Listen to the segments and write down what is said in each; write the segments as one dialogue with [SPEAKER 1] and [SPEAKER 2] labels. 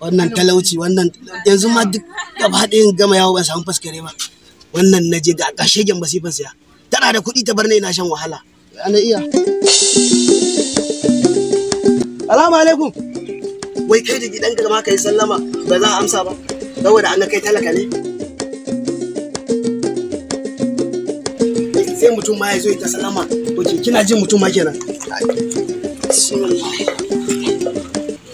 [SPEAKER 1] wannan talauci wannan yanzu ma duk gaba ɗayan gama yawo ban samu faskare ba. Wannan naje ga gashegen basifan siya. Tana da kuɗi ta bar ni ina shan wahala. Ana iya. Assalamu alaikum. Wai kai da gidanka ma kai sallama ba za a amsa ba. Saboda an ga kai talaka ne. Sai mutum ma ya zo ya ta sallama. Oke kina jin mutum ma kenan.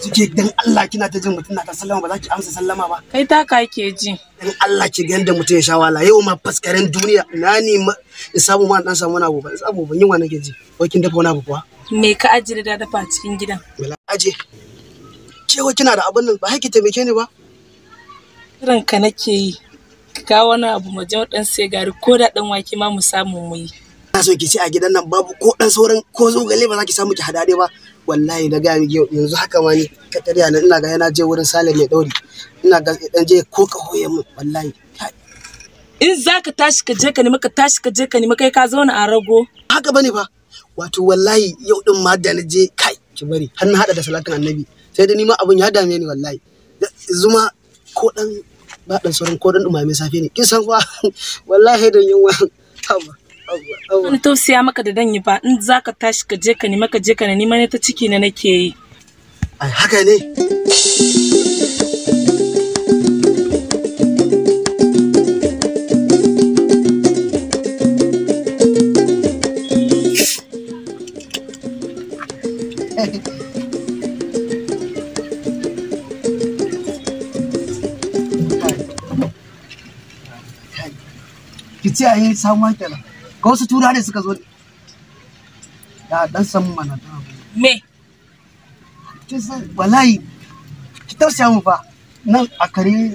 [SPEAKER 1] Suke dan Allah kina ta jin mutum na ta sallama ba za ki amsa sallama ba.
[SPEAKER 2] Kai ta ka ke ji.
[SPEAKER 1] Dan Allah ki ga yanda mutum ya sha wala yau ma faskaren duniya na ni ma in samu ma dan samu wani abu ba samu ban yin wannan ke ji. Wai kin dafa wani abu kuwa?
[SPEAKER 2] Me ka ajiye da dafa cikin gidan?
[SPEAKER 1] Wala aje. Ke wai kina da abun nan ba haƙi taimake ni ba?
[SPEAKER 2] Ranka nake yi. Ka wani abu mu je dan sai gari ko da dan wake ma mu samu mu yi.
[SPEAKER 1] Na so ki ce a gidan nan babu ko dan sauran ko zogale ba za ki samu ki hadade ba. Wallahi na ga miki yanzu haka ma ni ka tariya nan ina ga yana je wurin Salim mai dauri. Ina ga dan je ko ka hoye mu wallahi.
[SPEAKER 2] In zaka tashi ka je ka nemi kai ka zauna a rago.
[SPEAKER 1] Haka bane fa. Wato wallahi yau din ma da na je kai ki bari har na hada da salatin annabi. Sai da ni ma abun ya dame ni wallahi. Zuma ko dan ba dan sauran ko dan dumame safe ne. Kin san fa wallahi dan yunwa.
[SPEAKER 2] Wani tausaya maka da danyi ba in zaka tashi ka je ka nemi ne ta ciki na nake yi.
[SPEAKER 1] Ai haka ne. Ki ce a yi samuwa kenan. Ga wasu tura ne suka zo da dan san mana da
[SPEAKER 2] me
[SPEAKER 1] ki san wallahi ki tausaya mu fa nan a kare